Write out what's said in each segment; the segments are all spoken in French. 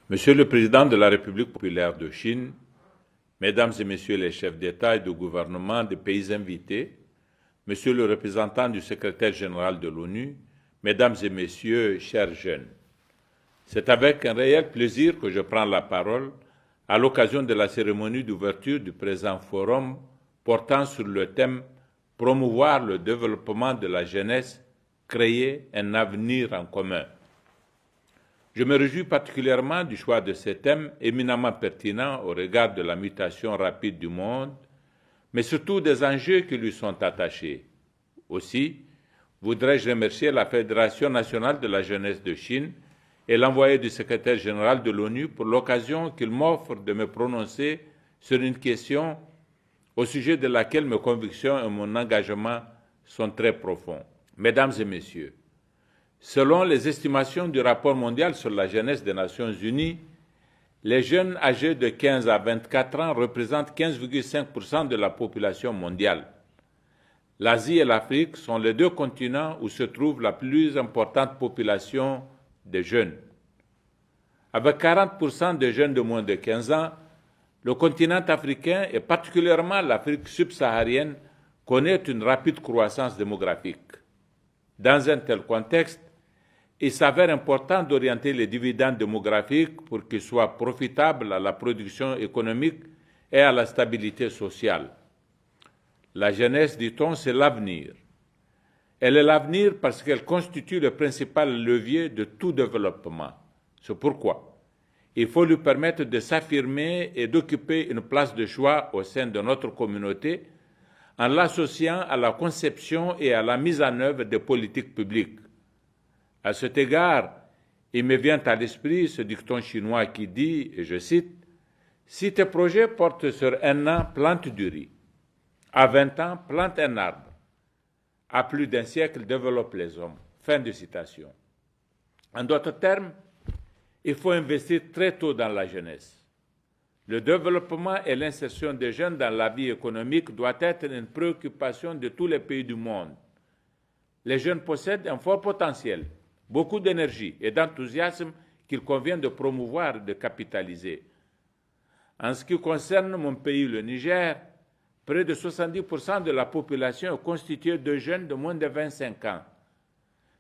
Monsieur le Président de la République populaire de Chine, Mesdames et Messieurs les chefs d'État et de gouvernement des pays invités, Monsieur le représentant du secrétaire général de l'ONU, Mesdames et Messieurs, chers jeunes, c'est avec un réel plaisir que je prends la parole à l'occasion de la cérémonie d'ouverture du présent forum portant sur le thème « Promouvoir le développement de la jeunesse, créer un avenir en commun ». Je me réjouis particulièrement du choix de ce thème éminemment pertinent au regard de la mutation rapide du monde, mais surtout des enjeux qui lui sont attachés. Aussi, voudrais-je remercier la Fédération nationale de la jeunesse de Chine et l'envoyé du secrétaire général de l'ONU pour l'occasion qu'il m'offre de me prononcer sur une question au sujet de laquelle mes convictions et mon engagement sont très profonds. Mesdames et Messieurs, selon les estimations du rapport mondial sur la jeunesse des Nations Unies, les jeunes âgés de 15 à 24 ans représentent 15,5% de la population mondiale. L'Asie et l'Afrique sont les deux continents où se trouve la plus importante population de jeunes. Avec 40% de jeunes de moins de 15 ans, le continent africain et particulièrement l'Afrique subsaharienne connaît une rapide croissance démographique. Dans un tel contexte, il s'avère important d'orienter les dividendes démographiques pour qu'ils soient profitables à la production économique et à la stabilité sociale. La jeunesse, dit-on, c'est l'avenir. Elle est l'avenir parce qu'elle constitue le principal levier de tout développement. C'est pourquoi il faut lui permettre de s'affirmer et d'occuper une place de choix au sein de notre communauté en l'associant à la conception et à la mise en œuvre des politiques publiques. À cet égard, il me vient à l'esprit ce dicton chinois qui dit, et je cite, « Si tes projets portent sur 1 an, plante du riz. À 20 ans, plante un arbre. À plus d'1 siècle, développe les hommes. » Fin de citation. En d'autres termes, il faut investir très tôt dans la jeunesse. Le développement et l'insertion des jeunes dans la vie économique doit être une préoccupation de tous les pays du monde. Les jeunes possèdent un fort potentiel, beaucoup d'énergie et d'enthousiasme qu'il convient de promouvoir et de capitaliser. En ce qui concerne mon pays, le Niger, près de 70% de la population est constituée de jeunes de moins de 25 ans.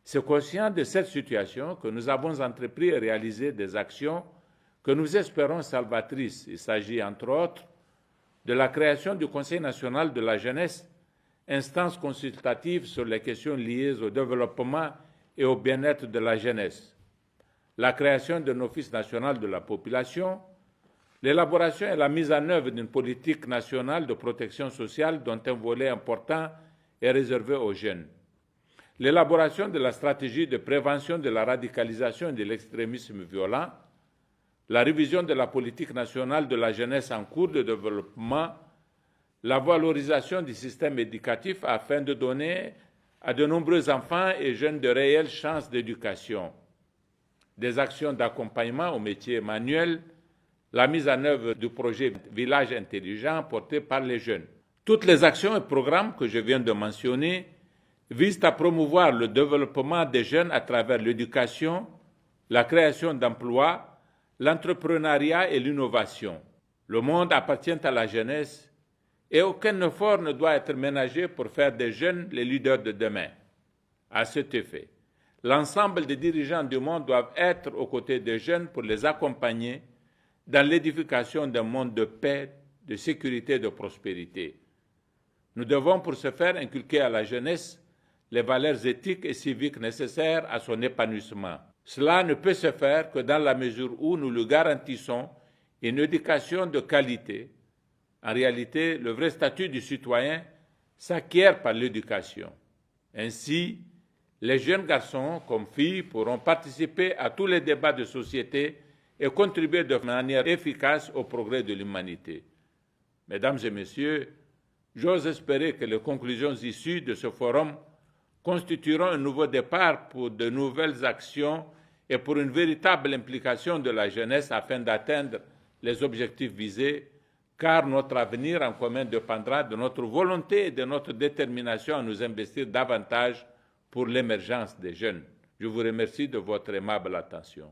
C'est conscient de cette situation que nous avons entrepris et réalisé des actions que nous espérons salvatrices. Il s'agit, entre autres, de la création du Conseil national de la jeunesse, instance consultative sur les questions liées au développement et au bien-être de la jeunesse, la création d'un office national de la population, l'élaboration et la mise en œuvre d'une politique nationale de protection sociale dont un volet important est réservé aux jeunes, l'élaboration de la stratégie de prévention de la radicalisation et de l'extrémisme violent, la révision de la politique nationale de la jeunesse en cours de développement, la valorisation du système éducatif afin de donner à de nombreux enfants et jeunes de réelles chances d'éducation, des actions d'accompagnement aux métiers manuels, la mise en œuvre du projet Village intelligent porté par les jeunes. Toutes les actions et programmes que je viens de mentionner visent à promouvoir le développement des jeunes à travers l'éducation, la création d'emplois, l'entrepreneuriat et l'innovation. Le monde appartient à la jeunesse et aucun effort ne doit être ménagé pour faire des jeunes les leaders de demain. À cet effet, l'ensemble des dirigeants du monde doivent être aux côtés des jeunes pour les accompagner dans l'édification d'un monde de paix, de sécurité et de prospérité. Nous devons pour ce faire inculquer à la jeunesse les valeurs éthiques et civiques nécessaires à son épanouissement. Cela ne peut se faire que dans la mesure où nous lui garantissons une éducation de qualité. En réalité, le vrai statut du citoyen s'acquiert par l'éducation. Ainsi, les jeunes garçons comme filles pourront participer à tous les débats de société et contribuer de manière efficace au progrès de l'humanité. Mesdames et Messieurs, j'ose espérer que les conclusions issues de ce forum constitueront un nouveau départ pour de nouvelles actions et pour une véritable implication de la jeunesse afin d'atteindre les objectifs visés, car notre avenir en commun dépendra de notre volonté et de notre détermination à nous investir davantage pour l'émergence des jeunes. Je vous remercie de votre aimable attention.